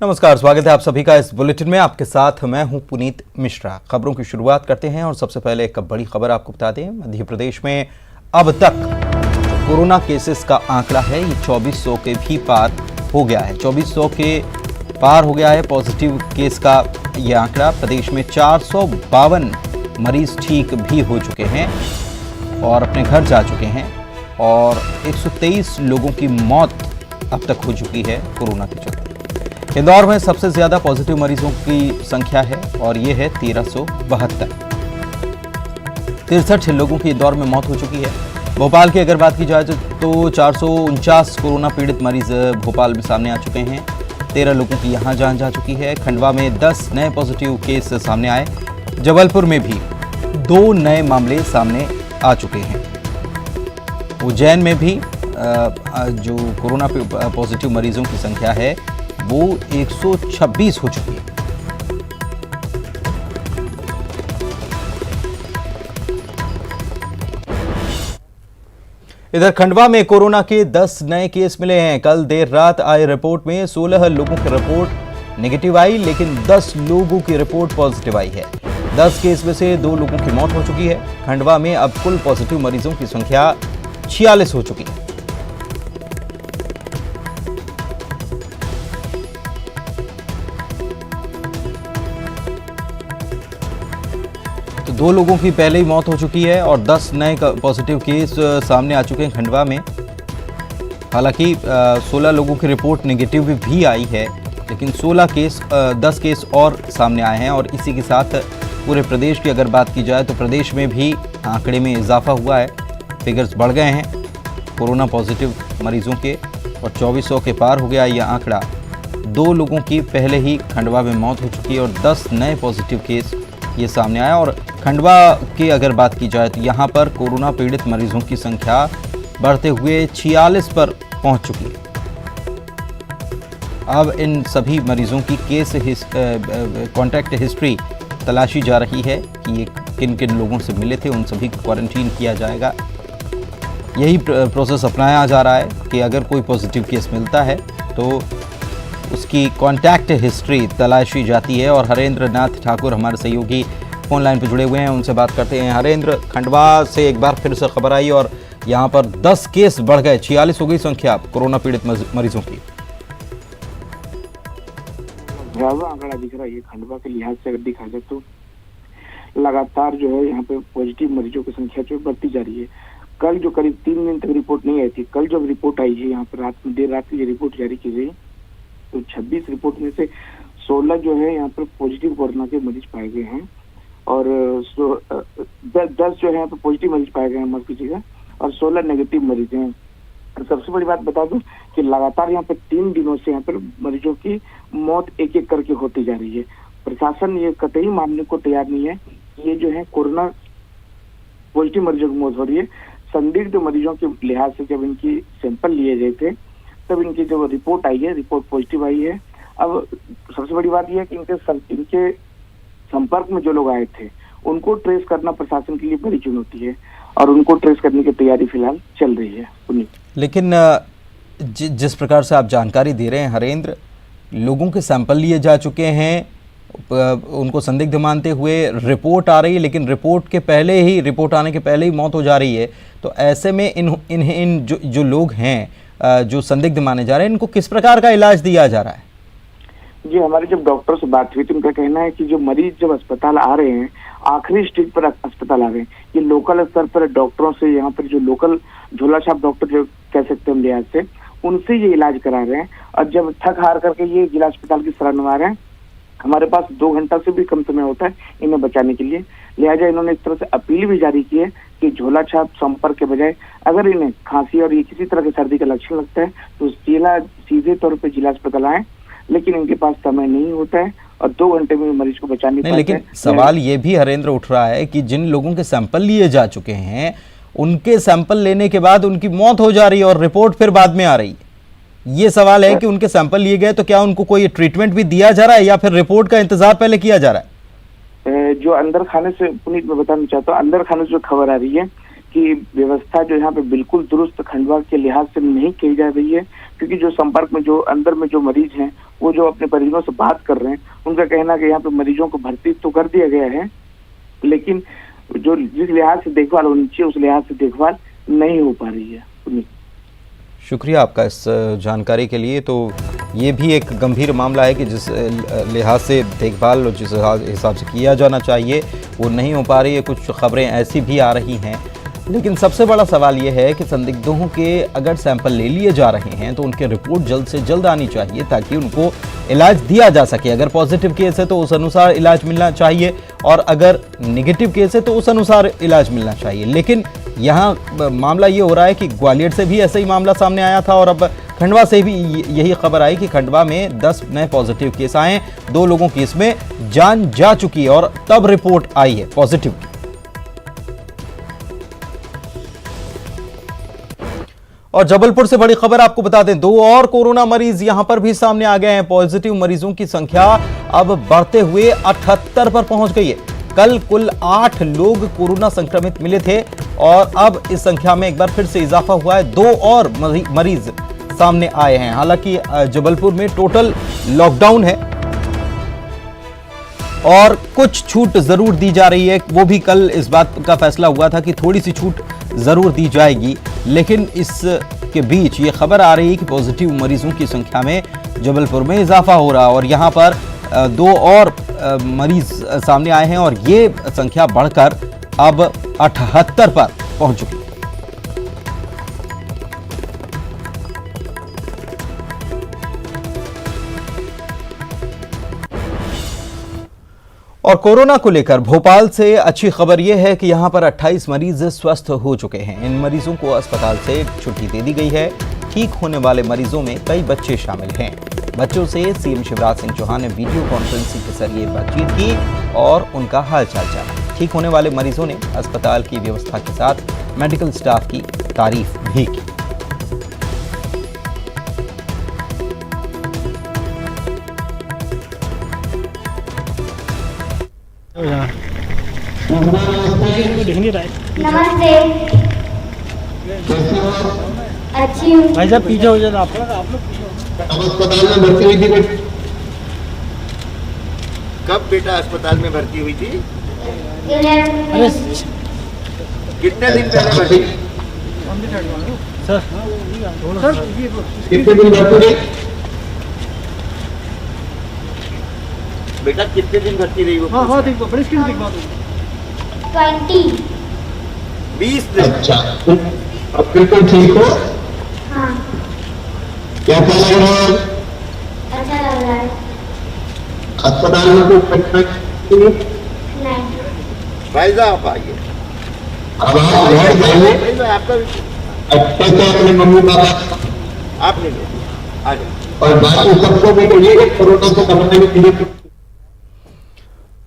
नमस्कार, स्वागत है आप सभी का इस बुलेटिन में। आपके साथ मैं हूं पुनीत मिश्रा। खबरों की शुरुआत करते हैं और सबसे पहले एक बड़ी खबर आपको बता दें। मध्य प्रदेश में अब तक जो कोरोना केसेस का आंकड़ा है ये 2400 के भी पार हो गया है। 2400 के पार हो गया है पॉजिटिव केस का ये आंकड़ा। प्रदेश में 452 मरीज ठीक भी हो चुके हैं और अपने घर जा चुके हैं और 123 लोगों की मौत अब तक हो चुकी है कोरोना के चलते। इंदौर में सबसे ज्यादा पॉजिटिव मरीजों की संख्या है और ये है 1372। 63 लोगों की इंदौर में मौत हो चुकी है। भोपाल की अगर बात की जाए तो 449 कोरोना पीड़ित मरीज भोपाल में सामने आ चुके हैं। 13 लोगों की यहां जान जा चुकी है। खंडवा में 10 नए पॉजिटिव केस सामने आए। जबलपुर में भी 2 नए मामले सामने आ चुके हैं। उज्जैन में भी जो कोरोना पॉजिटिव मरीजों की संख्या है वो 126 हो चुकी है। इधर खंडवा में कोरोना के 10 नए केस मिले हैं। कल देर रात आए रिपोर्ट में 16 लोगों की रिपोर्ट नेगेटिव आई, लेकिन 10 लोगों की रिपोर्ट पॉजिटिव आई है। 10 केस में से 2 लोगों की मौत हो चुकी है। खंडवा में अब कुल पॉजिटिव मरीजों की संख्या 46 हो चुकी है। तो 2 लोगों की पहले ही मौत हो चुकी है और 10 नए पॉजिटिव केस सामने आ चुके हैं खंडवा में। हालांकि 16 लोगों की रिपोर्ट नेगेटिव भी आई है, लेकिन 10 केस और सामने आए हैं। और इसी के साथ पूरे प्रदेश की अगर बात की जाए तो प्रदेश में भी आंकड़े में इजाफा हुआ है। फिगर्स बढ़ गए हैं कोरोना पॉजिटिव मरीजों के और 2400 के पार हो गया यह आंकड़ा। 2 लोगों की पहले ही खंडवा में मौत हो चुकी है और 10 नए पॉजिटिव केस ये सामने आया। और खंडवा की अगर बात की जाए तो यहाँ पर कोरोना पीड़ित मरीजों की संख्या बढ़ते हुए 46 पर पहुँच चुकी है। अब इन सभी मरीजों की कॉन्टैक्ट हिस्ट्री तलाशी जा रही है कि ये किन किन लोगों से मिले थे, उन सभी को क्वारंटीन किया जाएगा। यही प्रोसेस अपनाया जा रहा है कि अगर कोई पॉजिटिव केस मिलता है तो उसकी कॉन्टैक्ट हिस्ट्री तलाशी जाती है। और हरेंद्र नाथ ठाकुर हमारे सहयोगी फोन लाइन पर जुड़े हुए हैं, उनसे बात करते हैं। हरेंद्र, खंडवा से एक बार फिर से खबर आई और यहाँ पर 10 केस बढ़ गए, 46 हो गई संख्या कोरोना पीड़ित मरीजों की। आंकड़ा दिख रहा है खंडवा के लिहाज से अगर देखा जाए तो लगातार जो है यहाँ पे पॉजिटिव मरीजों की संख्या जो बढ़ती जा रही है। कल जो करीब 3 दिन तक रिपोर्ट नहीं आई थी, कल जब रिपोर्ट आई है यहाँ पर देर रात की रिपोर्ट जारी की गई तो 26 रिपोर्ट में से 16 जो है यहाँ पर पॉजिटिव कोरोना के मरीज पाए गए हैं और 10 जो है यहाँ पर पॉजिटिव मरीज पाए गए हैं, माफ कीजिएगा, और 16 नेगेटिव मरीज हैं। सबसे बड़ी बात बता दूं कि लगातार यहाँ पर 3 दिनों से यहाँ पर मरीजों की मौत एक एक करके होती जा रही है। प्रशासन ये कतई मानने को तैयार नहीं है कि ये जो है कोरोना पॉजिटिव मरीजों की मौत हो रही है। संदिग्ध मरीजों के लिहाज से जब इनकी सैंपल लिए गए थे तब इनकी जो रिपोर्ट आई है, रिपोर्ट पॉजिटिव आई है। अब सबसे बड़ी बात यह है कि इनके संपर्क में जो लोग आए थे उनको ट्रेस करना प्रशासन के लिए बड़ी चुनौती है और उनको ट्रेस करने की तैयारी फिलहाल चल रही है। लेकिन जिस प्रकार से आप जानकारी दे रहे हैं हरेंद्र, लोगों के सैंपल लिए जा चुके हैं, उनको संदिग्ध मानते हुए रिपोर्ट आ रही है, लेकिन रिपोर्ट आने के पहले ही मौत हो जा रही है। तो ऐसे में इन जो लोग हैं जो संदिग्ध माने जा रहे हैं, इनको किस प्रकार का इलाज दिया जा रहा है? जी, हमारे जब डॉक्टर से बात हुई तो उनका कहना है कि जो मरीज जब अस्पताल आ रहे हैं, आखिरी स्टेज पर अस्पताल आ रहे हैं, ये लोकल स्तर पर डॉक्टरों से, यहाँ पर जो लोकल झोला छाप डॉक्टर जो कह सकते हैं हम लिहाज से, उनसे ये इलाज करा रहे हैं। और जब थक हार करके ये जिला अस्पताल की शरण में आ रहे हैं, हमारे पास 2 घंटा से भी कम समय होता है इन्हें बचाने के लिए। लिहाजा इन्होंने इस तरह से अपील भी जारी की है कि झोला छाप संपर्क के बजाय अगर इन्हें खांसी और ये किसी तरह के सर्दी का लक्षण लगता है तो सीधे तौर पर जिला अस्पताल आए, लेकिन इनके पास समय नहीं होता है और 2 घंटे में मरीज को बचा नहीं पाते। लेकिन सवाल ये भी हरेंद्र उठ रहा है कि जिन लोगों के सैंपल लिए जा चुके हैं, उनके सैंपल लेने के बाद उनकी मौत हो जा रही है और रिपोर्ट फिर बाद में आ रही है। ये सवाल है कि उनके सैंपल लिए गए तो क्या उनको कोई ट्रीटमेंट भी दिया जा रहा है या फिर रिपोर्ट का इंतजार पहले किया जा रहा है? जो अंदर खाने से, पुनीत मैं बताना चाहता हूँ, अंदर खाने से जो खबर आ रही है कि व्यवस्था जो यहाँ पे बिल्कुल दुरुस्त खंडवा के लिहाज से नहीं की जा रही है। क्योंकि जो संपर्क में जो अंदर में जो मरीज हैं वो जो अपने परिजनों से बात कर रहे हैं, उनका कहना है कि यहाँ पे मरीजों को भर्ती तो कर दिया गया है, लेकिन जो जिस लिहाज से देखभाल होनी चाहिए उस लिहाज से देखभाल नहीं हो पा रही है। शुक्रिया आपका इस जानकारी के लिए। तो ये भी एक गंभीर मामला है कि जिस लिहाज से देखभाल और जिस हिसाब से किया जाना चाहिए वो नहीं हो पा रही है। कुछ खबरें ऐसी भी आ रही हैं, लेकिन सबसे बड़ा सवाल ये है कि संदिग्धों के अगर सैंपल ले लिए जा रहे हैं तो उनकी रिपोर्ट जल्द से जल्द आनी चाहिए ताकि उनको इलाज दिया जा सके। अगर पॉजिटिव केस है तो उस अनुसार इलाज मिलना चाहिए और अगर नेगेटिव केस है तो उस अनुसार इलाज मिलना चाहिए। लेकिन यहाँ मामला ये हो रहा है कि ग्वालियर से भी ऐसा ही मामला सामने आया था और अब खंडवा से भी यही खबर आई कि खंडवा में 10 नए पॉजिटिव केस आए, 2 लोगों की इसमें जान जा चुकी है और तब रिपोर्ट आई है पॉजिटिव की। और जबलपुर से बड़ी खबर आपको बता दें, 2 और कोरोना मरीज यहां पर भी सामने आ गए हैं। पॉजिटिव मरीजों की संख्या अब बढ़ते हुए 78 पर पहुंच गई है। कल कुल 8 लोग कोरोना संक्रमित मिले थे और अब इस संख्या में एक बार फिर से इजाफा हुआ है, 2 और मरीज सामने आए हैं। हालांकि जबलपुर में टोटल लॉकडाउन है और कुछ छूट जरूर दी जा रही है। वो भी कल इस बात का फैसला हुआ था कि थोड़ी सी छूट जरूर दी जाएगी, लेकिन इसके बीच ये खबर आ रही है कि पॉजिटिव मरीजों की संख्या में जबलपुर में इजाफा हो रहा है और यहाँ पर 2 और मरीज सामने आए हैं और ये संख्या बढ़कर अब 78 पर पहुंच चुकी है। और कोरोना को लेकर भोपाल से अच्छी खबर यह है कि यहां पर 28 मरीज स्वस्थ हो चुके हैं। इन मरीजों को अस्पताल से छुट्टी दे दी गई है। ठीक होने वाले मरीजों में कई बच्चे शामिल हैं। बच्चों से सीएम शिवराज सिंह चौहान ने वीडियो कॉन्फ्रेंसिंग के जरिए बातचीत की और उनका हालचाल जाना। ठीक होने वाले मरीजों ने अस्पताल की व्यवस्था के साथ मेडिकल स्टाफ की तारीफ भी की। नमस्ते। अच्छी हूँ। भाई साहब पीछे हो जाए आप अस्पताल में भर्ती हुई थी। कब बेटा अस्पताल में भर्ती हुई थी? अरे कितने दिन पहले भर्ती? सर कितने दिन भर्ती रही? बेटा कितने दिन भर्ती रही वो? हाँ ठीक बड़ी स्क्रीन दिख बात 20 दिन। अच्छा, अब बिल्कुल ठीक हो? हाँ, कैसा लग रहा है? अच्छा लग रहा है। अस्पताल में कोई परेशानी नहीं। भाई साहब आइए। अब आप घर जाइए। भाई साहब आपका भी- अच्छे से अपने मम्मी पापा आप नहीं लो, आ जाओ। और बाकी सबको भी कहिए कि कोरोना को करने के लिए।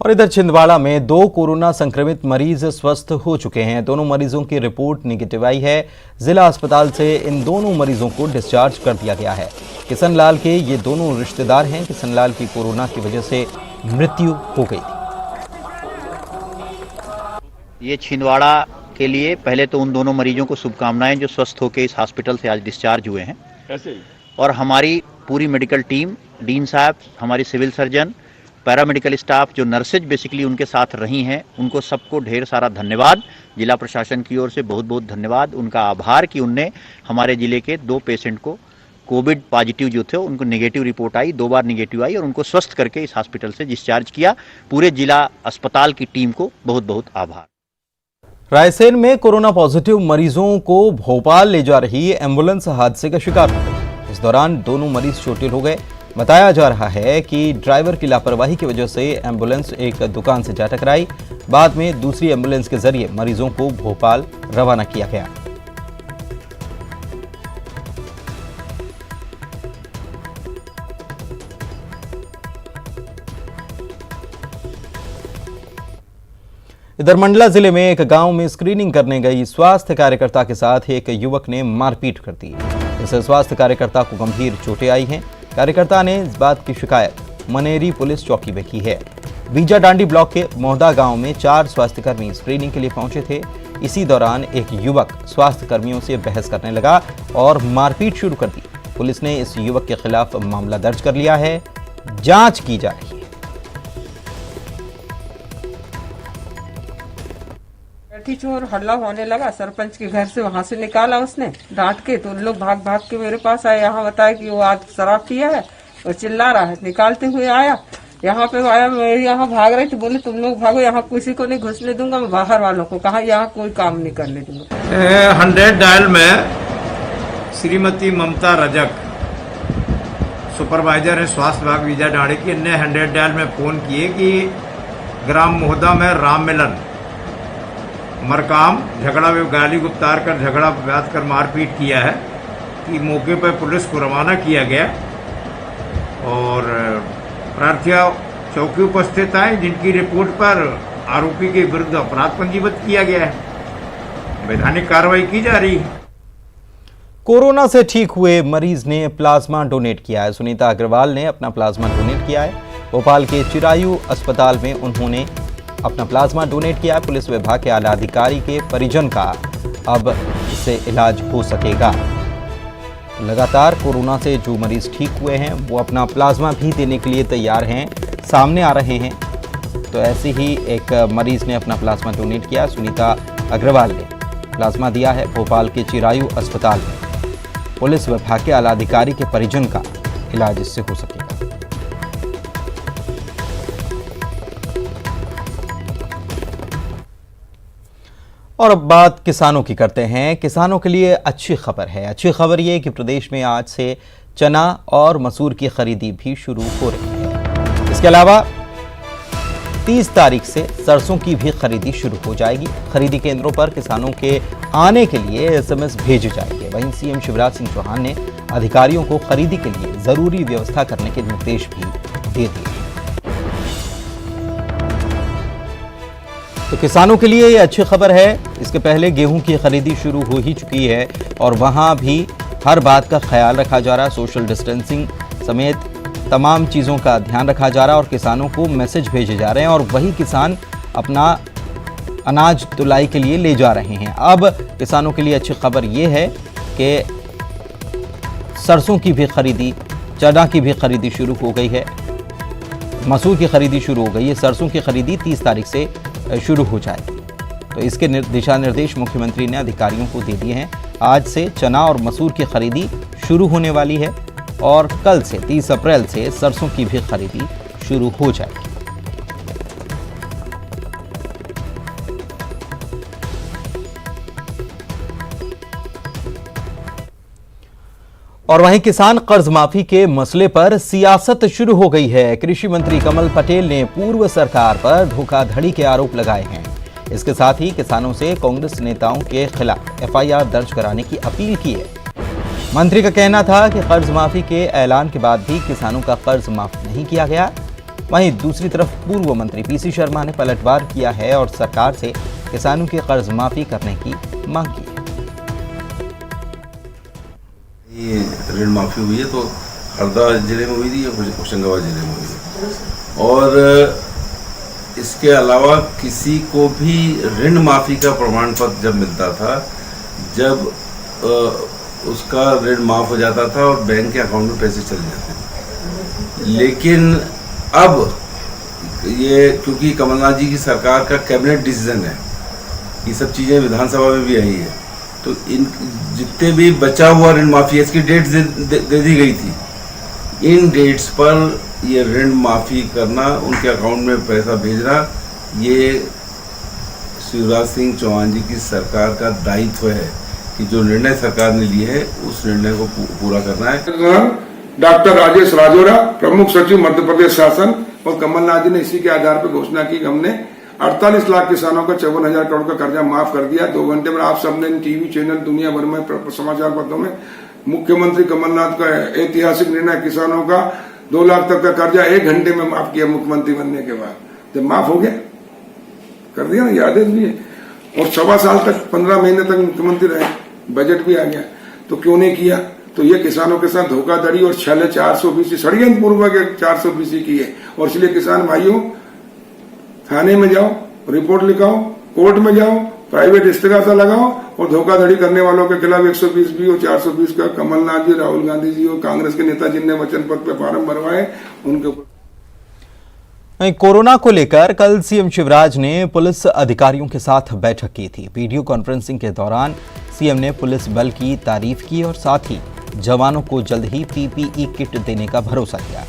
और इधर छिंदवाड़ा में 2 कोरोना संक्रमित मरीज स्वस्थ हो चुके हैं। दोनों मरीजों की रिपोर्ट निगेटिव आई है। जिला अस्पताल से इन दोनों मरीजों को डिस्चार्ज कर दिया गया है। किशनलाल के ये दोनों रिश्तेदार हैं। किशनलाल की कोरोना की वजह से मृत्यु हो गई थी। ये छिंदवाड़ा के लिए पहले तो उन दोनों मरीजों को शुभकामनाएं जो स्वस्थ होकर इस हॉस्पिटल से आज डिस्चार्ज हुए हैं। और हमारी पूरी मेडिकल टीम, डीन साहब, हमारी सिविल सर्जन, पैरामेडिकल स्टाफ, जो नर्सेज बेसिकली उनके साथ रही हैं, उनको सबको ढेर सारा धन्यवाद। जिला प्रशासन की ओर से बहुत बहुत धन्यवाद, उनका आभार कि उनने हमारे ज़िले के 2 पेशेंट को कोविड पॉजिटिव जो थे उनको नेगेटिव रिपोर्ट आई, 2 बार नेगेटिव आई और उनको स्वस्थ करके इस हॉस्पिटल से डिस्चार्ज किया। पूरे जिला अस्पताल की टीम को बहुत बहुत आभार। रायसेन में कोरोना पॉजिटिव मरीजों को भोपाल ले जा रही एम्बुलेंस हादसे का शिकार हो गई। इस दौरान दोनों मरीज चोटिल हो गए। बताया जा रहा है कि ड्राइवर की लापरवाही की वजह से एम्बुलेंस एक दुकान से जा टकराई। बाद में दूसरी एम्बुलेंस के जरिए मरीजों को भोपाल रवाना किया गया। इधर मंडला जिले में एक गांव में स्क्रीनिंग करने गई स्वास्थ्य कार्यकर्ता के साथ एक युवक ने मारपीट कर दी। इससे स्वास्थ्य कार्यकर्ता को गंभीर चोटें आई हैं। कार्यकर्ता ने इस बात की शिकायत मनेरी पुलिस चौकी में की है। बीजा डांडी ब्लॉक के मोहदा गांव में 4 स्वास्थ्यकर्मी स्क्रीनिंग के लिए पहुंचे थे। इसी दौरान एक युवक स्वास्थ्य कर्मियों से बहस करने लगा और मारपीट शुरू कर दी। पुलिस ने इस युवक के खिलाफ मामला दर्ज कर लिया है, जांच की जा रही है। बैठी चोर हल्ला होने लगा, सरपंच के घर से वहां से निकाला उसने डांट के, तो उन लोग भाग भाग के मेरे पास आए। यहाँ बताया कि वो आज शराब पिया है और चिल्ला रहा है। निकालते हुए आया, यहाँ पे आया, मैं यहाँ भाग रही थी। बोले तुम लोग भागो, यहाँ किसी को नहीं घुसने दूंगा, मैं बाहर वालों को कहा यहाँ कोई काम नहीं करने दूंगा। 100 डायल में श्रीमती ममता रजक सुपरवाइजर है स्वास्थ्य विभाग विजय डाड़ी की, ने 100 डायल में फोन किए कि ग्राम मोहदा में राम मिलन मरकाम झगड़ा व गाली गुप्तार कर झगड़ा व्याध कर मारपीट किया है कि मौके पर पुलिस को रवाना किया गया और प्रार्थिया चौकी उपस्थित आए, जिनकी रिपोर्ट पर आरोपी के विरुद्ध अपराध पंजीबद्ध किया गया है। वैधानिक कार्रवाई की जा रही है। कोरोना से ठीक हुए मरीज ने प्लाज्मा डोनेट किया है। सुनीता अग्रवाल ने अपना प्लाज्मा डोनेट किया है। भोपाल के चिरायु अस्पताल में उन्होंने अपना प्लाज्मा डोनेट किया है। पुलिस विभाग के आला अधिकारी के परिजन का अब इससे इलाज हो सकेगा। लगातार कोरोना से जो मरीज ठीक हुए हैं वो अपना प्लाज्मा भी देने के लिए तैयार हैं, सामने आ रहे हैं। तो ऐसे ही एक मरीज ने अपना प्लाज्मा डोनेट किया। सुनीता अग्रवाल ने प्लाज्मा दिया है भोपाल के चिरायु अस्पताल में। पुलिस विभाग के आला अधिकारी के परिजन का इलाज इससे हो सकेगा। और अब बात किसानों की करते हैं। किसानों के लिए अच्छी खबर है। अच्छी खबर ये कि प्रदेश में आज से चना और मसूर की खरीदी भी शुरू हो रही है। इसके अलावा 30 तारीख से सरसों की भी खरीदी शुरू हो जाएगी। खरीदी केंद्रों पर किसानों के आने के लिए SMS भेजे जाएंगे। वहीं सीएम शिवराज सिंह चौहान ने अधिकारियों को खरीदी के लिए जरूरी व्यवस्था करने के निर्देश भी दे दिए हैं। तो किसानों के लिए ये अच्छी खबर है। इसके पहले गेहूं की खरीदी शुरू हो ही चुकी है और वहां भी हर बात का ख्याल रखा जा रहा है। सोशल डिस्टेंसिंग समेत तमाम चीज़ों का ध्यान रखा जा रहा है और किसानों को मैसेज भेजे जा रहे हैं और वही किसान अपना अनाज तुलाई के लिए ले जा रहे हैं। अब किसानों के लिए अच्छी खबर ये है कि सरसों की भी खरीदी, चना की भी खरीदी शुरू हो गई है, मसूर की खरीदी शुरू हो गई है। सरसों की खरीदी 30 तारीख से शुरू हो जाएगी। तो इसके दिशा निर्देश मुख्यमंत्री ने अधिकारियों को दे दिए हैं। आज से चना और मसूर की खरीदी शुरू होने वाली है और कल से 30 अप्रैल से सरसों की भी खरीदी शुरू हो जाएगी। और वहीं किसान कर्ज माफी के मसले पर सियासत शुरू हो गई है। कृषि मंत्री कमल पटेल ने पूर्व सरकार पर धोखाधड़ी के आरोप लगाए हैं। इसके साथ ही किसानों से कांग्रेस नेताओं के खिलाफ FIR दर्ज कराने की अपील की है। मंत्री का कहना था कि कर्ज माफी के ऐलान के बाद भी किसानों का कर्ज माफ नहीं किया गया। वहीं दूसरी तरफ पूर्व मंत्री PC शर्मा ने पलटवार किया है और सरकार से किसानों की कर्ज माफी करने की मांग की है। ये ऋण माफी हुई है तो हरदा जिले में हुई थी या होशंगाबाद जिले में हुई है, और इसके अलावा किसी को भी ऋण माफी का प्रमाण पत्र जब मिलता था, जब उसका ऋण माफ हो जाता था और बैंक के अकाउंट में पैसे चले जाते थे। लेकिन अब ये क्योंकि कमलनाथ जी की सरकार का कैबिनेट डिसीजन है, ये सब चीज़ें विधानसभा में भी आई है, तो इन जितने भी बचा हुआ ऋण माफी है इसकी डेट्स दे दी गई थी। इन डेट्स पर ये ऋण माफी करना, उनके अकाउंट में पैसा भेजना, ये शिवराज सिंह चौहान जी की सरकार का दायित्व है कि जो निर्णय सरकार ने लिए है उस निर्णय को पूरा करना है। डॉक्टर राजेश राजौरा, प्रमुख सचिव मध्य प्रदेश शासन, और कमलनाथ जी ने इसी के आधार पर घोषणा की कि हमने 48 लाख किसानों का 54,000 करोड़ का कर्जा माफ कर दिया। 2 घंटे में आप सबने टीवी चैनल दुनिया भर में समाचार पत्रों में मुख्यमंत्री कमलनाथ का ऐतिहासिक निर्णय, किसानों का 2 लाख तक का कर्जा 1 घंटे में माफ किया मुख्यमंत्री बनने के बाद। जब माफ हो गया कर दिया ना, ये आदेश भी है। और 1.25 साल तक 15 महीने तक मुख्यमंत्री रहे, बजट भी आ गया, तो क्यों नहीं किया? तो ये किसानों के साथ धोखाधड़ी और छल 420 षड्यंत्र पूर्वक 420 की है। और इसलिए किसान भाइयों, थाने में जाओ, रिपोर्ट लिखाओ, कोर्ट में जाओ, प्राइवेट इस्तेगासा लगाओ और धोखाधड़ी करने वालों के खिलाफ 120 भी और 420 का कमलनाथ जी, राहुल गांधी जी और कांग्रेस के नेता जिनने वचन पत्र पे फार्म भरवाए उनके ऊपर। कोरोना को लेकर कल सीएम शिवराज ने पुलिस अधिकारियों के साथ बैठक की थी। वीडियो कॉन्फ्रेंसिंग के दौरान सीएम ने पुलिस बल की तारीफ की और साथ ही जवानों को जल्द ही पीपीई किट देने का भरोसा दिया।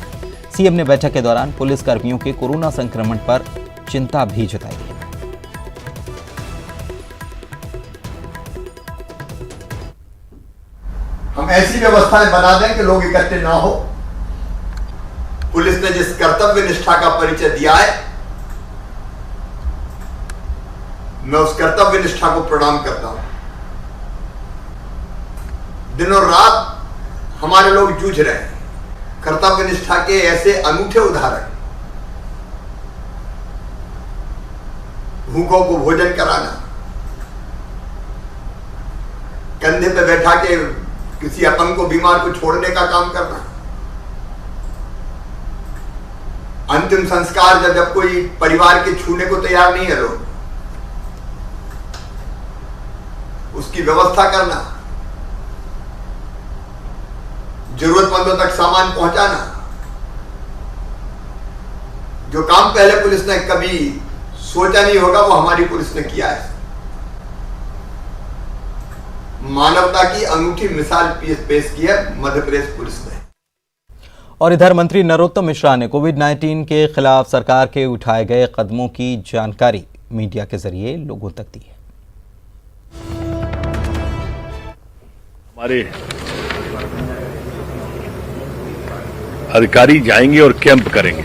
सीएम ने बैठक के दौरान पुलिस कर्मियों के कोरोना संक्रमण पर चिंता भी जताई है। हम ऐसी व्यवस्थाएं बना दें कि लोग इकट्ठे ना हो। पुलिस ने जिस कर्तव्य निष्ठा का परिचय दिया है, मैं उस कर्तव्य निष्ठा को प्रणाम करता हूं। दिनों रात हमारे लोग जूझ रहे हैं। कर्तव्य निष्ठा के ऐसे अनूठे उदाहरण, भूखों को भोजन कराना, कंधे पे बैठा के किसी अपंग को, बीमार को छोड़ने का काम करना, अंतिम संस्कार जब कोई परिवार के छूने को तैयार नहीं है लोग, उसकी व्यवस्था करना, जरूरतमंदों तक सामान पहुंचाना, जो काम पहले पुलिस ने कभी सोचा नहीं होगा वो हमारी पुलिस ने किया है। मानवता की अनूठी मिसाल पेश की है मध्य प्रदेश पुलिस ने। और इधर मंत्री नरोत्तम मिश्रा ने कोविड-19 के खिलाफ सरकार के उठाए गए कदमों की जानकारी मीडिया के जरिए लोगों तक दी है। हमारे अधिकारी जाएंगे और कैंप करेंगे।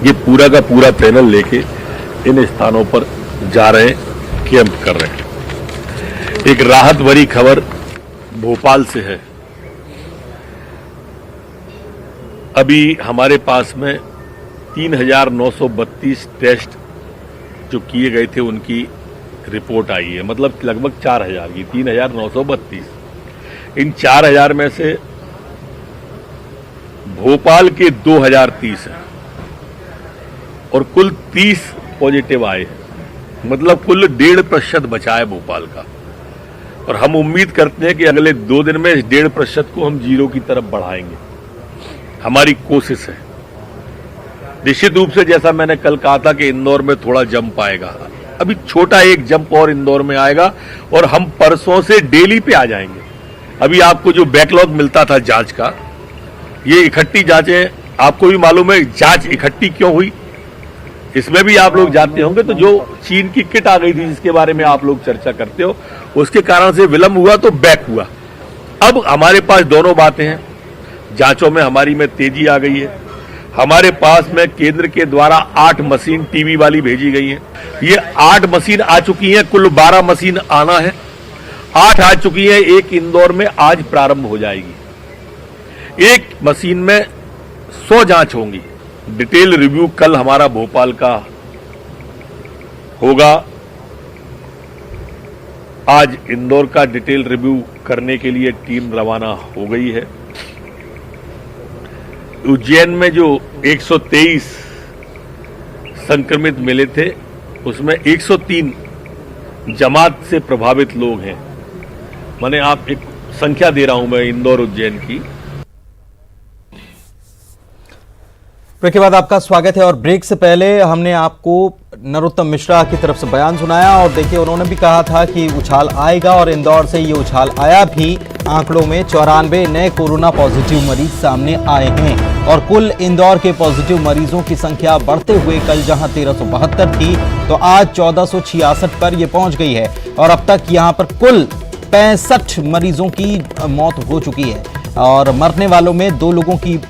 ये पूरा का पूरा पैनल लेके इन स्थानों पर जा रहे हैं, कैंप कर रहे हैं। एक राहत भरी खबर भोपाल से है। अभी हमारे पास में 3,932 टेस्ट जो किए गए थे उनकी रिपोर्ट आई है, मतलब लगभग 4,000 की, 3,932। इन 4,000 में से भोपाल के 2,030 हैं और कुल 30 पॉजिटिव आए, मतलब कुल 1.5% बचा है भोपाल का। और हम उम्मीद करते हैं कि अगले 2 दिन में इस 1.5% को हम 0 की तरफ बढ़ाएंगे। हमारी कोशिश है। निश्चित रूप से जैसा मैंने कल कहा था कि इंदौर में थोड़ा जंप आएगा, अभी छोटा एक जंप और इंदौर में आएगा और हम परसों से डेली पे आ जाएंगे। अभी आपको जो बैकलॉग मिलता था जांच का, ये इकट्ठी जांचें, आपको भी मालूम है जांच इकट्ठी क्यों हुई, इसमें भी आप लोग जानते होंगे। तो जो चीन की किट आ गई थी जिसके बारे में आप लोग चर्चा करते हो, उसके कारण से विलंब हुआ तो बैक हुआ। अब हमारे पास दोनों बातें हैं, जांचों में हमारी में तेजी आ गई है। हमारे पास में केंद्र के द्वारा 8 मशीन टीबी वाली भेजी गई है। ये 8 मशीन आ चुकी हैं, कुल 12 मशीन आना है। 8 आ चुकी है, एक इंदौर में आज प्रारंभ हो जाएगी। एक मशीन में 100 जांच होंगी। डिटेल रिव्यू कल हमारा भोपाल का होगा। आज इंदौर का डिटेल रिव्यू करने के लिए टीम रवाना हो गई है। उज्जैन में जो 123 संक्रमित मिले थे उसमें 103 जमात से प्रभावित लोग हैं। मैंने आप एक संख्या दे रहा हूं मैं इंदौर उज्जैन की। ब्रेक के बाद आपका स्वागत है। और ब्रेक से पहले हमने आपको नरोत्तम मिश्रा की तरफ से बयान सुनाया और देखिए उन्होंने भी कहा था कि उछाल आएगा और इंदौर से ये उछाल आया भी। आंकड़ों में 94 नए कोरोना पॉजिटिव मरीज सामने आए हैं और कुल इंदौर के पॉजिटिव मरीजों की संख्या बढ़ते हुए कल जहां 1372 थी तो आज 1466 पर यह पहुंच गई है और अब तक यहां पर कुल 65 मरीजों की मौत हो चुकी है और मरने वालों में 2 लोगों की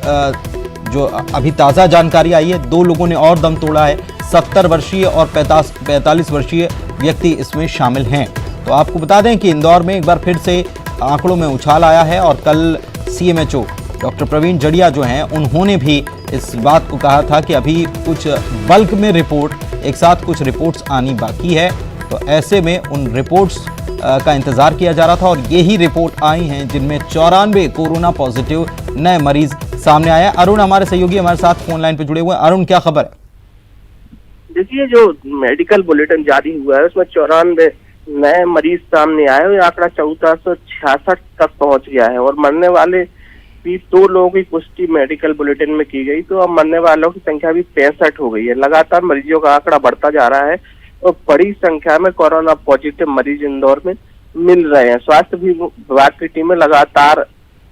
जो अभी ताज़ा जानकारी आई है, 2 लोगों ने और दम तोड़ा है। 70 वर्षीय और 45 वर्षीय व्यक्ति इसमें शामिल हैं। तो आपको बता दें कि इंदौर में एक बार फिर से आंकड़ों में उछाल आया है और कल सीएमएचओ डॉक्टर प्रवीण जड़िया जो हैं उन्होंने भी इस बात को कहा था कि अभी कुछ बल्क में रिपोर्ट, एक साथ कुछ रिपोर्ट्स आनी बाकी है। तो ऐसे में उन रिपोर्ट्स का इंतजार किया जा रहा था और यही रिपोर्ट आई हैं जिनमें 94 कोरोना पॉजिटिव नए मरीज सामने आया। अरुण हमारे सहयोगी हमारे साथ फोन लाइन पे जुड़े हुए हैं। अरुण, क्या खबर है? देखिए, जो मेडिकल बुलेटिन जारी हुआ है उसमें 94 नए मरीज सामने आए और आंकड़ा 1466 तक पहुंच गया है और मरने वाले भी 2 लोगों की पुष्टि मेडिकल बुलेटिन में की गई। तो अब मरने वालों की संख्या भी 65 हो गई है। लगातार मरीजों का आंकड़ा बढ़ता जा रहा है और बड़ी संख्या में कोरोना पॉजिटिव मरीज इंदौर में मिल रहे हैं। स्वास्थ्य विभाग की टीमें लगातार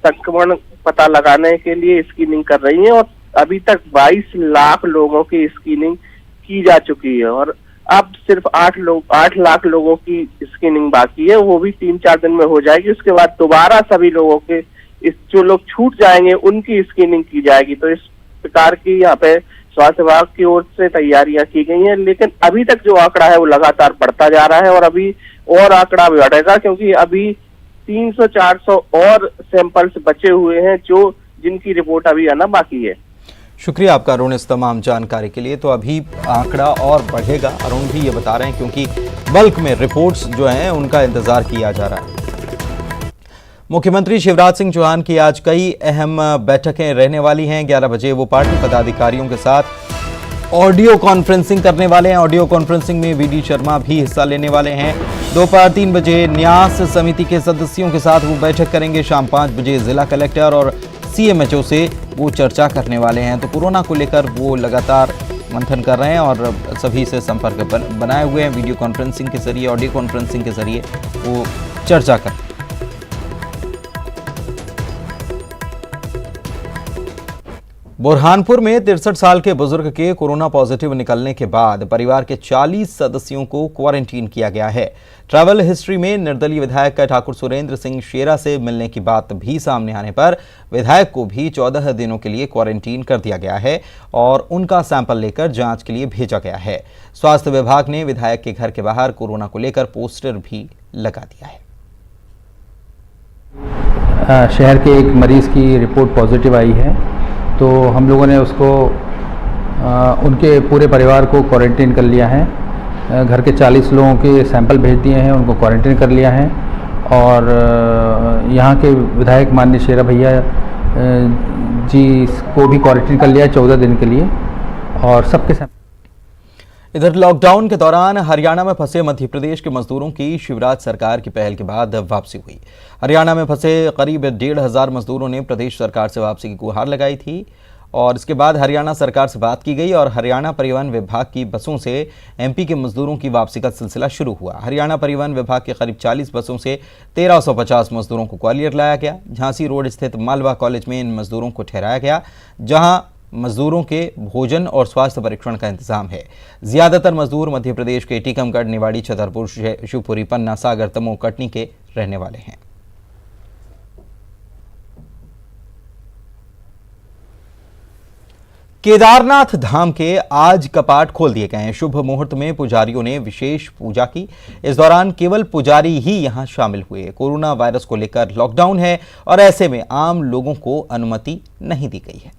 संक्रमण पता लगाने के लिए स्क्रीनिंग कर रही है और अभी तक 22 लाख लोगों की स्क्रीनिंग की जा चुकी है और अब सिर्फ 8 लाख लोगों की स्क्रीनिंग बाकी है, वो भी 3-4 दिन में हो जाएगी। उसके बाद दोबारा सभी लोगों के जो लोग छूट जाएंगे उनकी स्क्रीनिंग की जाएगी। तो इस प्रकार की यहाँ पे स्वास्थ्य विभाग की ओर से तैयारियां की गई हैं, लेकिन अभी तक जो आंकड़ा है वो लगातार बढ़ता जा रहा है और अभी और आंकड़ा बढ़ेगा क्योंकि अभी 300-400 और सैंपल्स बचे हुए हैं जिनकी रिपोर्ट अभी आना बाकी है। शुक्रिया आपका अरुण इस तमाम जानकारी के लिए। तो अभी आंकड़ा और बढ़ेगा, अरुण भी ये बता रहे हैं, क्योंकि बल्क में रिपोर्ट्स जो हैं उनका इंतजार किया जा रहा है। मुख्यमंत्री शिवराज सिंह चौहान की आज कई अहम बैठकें रहने वाली हैं। 11 बजे वो पार्टी पदाधिकारियों के साथ ऑडियो कॉन्फ्रेंसिंग करने वाले हैं। ऑडियो कॉन्फ्रेंसिंग में वीडी शर्मा भी हिस्सा लेने वाले हैं। दोपहर 3 बजे न्यास समिति के सदस्यों के साथ वो बैठक करेंगे। शाम 5 बजे जिला कलेक्टर और CMHO से वो चर्चा करने वाले हैं। तो कोरोना को लेकर वो लगातार मंथन कर रहे हैं और सभी से संपर्क बनाए हुए हैं। वीडियो कॉन्फ्रेंसिंग के जरिए, ऑडियो कॉन्फ्रेंसिंग के जरिए वो चर्चा कर। बुरहानपुर में 63 साल के बुजुर्ग के कोरोना पॉजिटिव निकलने के बाद परिवार के 40 सदस्यों को क्वारंटीन किया गया है। ट्रैवल हिस्ट्री में निर्दलीय विधायक ठाकुर सुरेंद्र सिंह शेरा से मिलने की बात भी सामने आने पर विधायक को भी 14 दिनों के लिए क्वारंटीन कर दिया गया है और उनका सैंपल लेकर जांच के लिए भेजा गया है। स्वास्थ्य विभाग ने विधायक के घर के बाहर कोरोना को लेकर पोस्टर भी लगा दिया है। शहर के एक मरीज की रिपोर्ट पॉजिटिव आई है, तो हम लोगों ने उसको उनके पूरे परिवार को क्वारंटीन कर लिया है। घर के 40 लोगों के सैंपल भेज दिए हैं, उनको क्वारंटीन कर लिया है और यहाँ के विधायक माननीय शेरा भैया जी को भी क्वारंटीन कर लिया है 14 दिन के लिए और सबके सैंपल। इधर लॉकडाउन के दौरान हरियाणा में फंसे मध्य प्रदेश के मजदूरों की शिवराज सरकार की पहल के बाद वापसी हुई। हरियाणा में फंसे करीब 1,500 मजदूरों ने प्रदेश सरकार से वापसी की गुहार लगाई थी और इसके बाद हरियाणा सरकार से बात की गई और हरियाणा परिवहन विभाग की बसों से MP के मजदूरों की वापसी का सिलसिला शुरू हुआ। हरियाणा परिवहन विभाग के करीब 40 बसों से 1350 मजदूरों को ग्वालियर लाया गया। झांसी रोड स्थित मालवा कॉलेज में इन मजदूरों को ठहराया गया, जहां मजदूरों के भोजन और स्वास्थ्य परीक्षण का इंतजाम है। ज्यादातर मजदूर मध्य प्रदेश के टीकमगढ़, निवाड़ी, छतरपुर, शिवपुरी, पन्ना, सागर, तमोह, कटनी के रहने वाले हैं। केदारनाथ धाम के आज कपाट खोल दिए गए हैं। शुभ मुहूर्त में पुजारियों ने विशेष पूजा की। इस दौरान केवल पुजारी ही यहां शामिल हुए। कोरोना वायरस को लेकर लॉकडाउन है और ऐसे में आम लोगों को अनुमति नहीं दी गई है।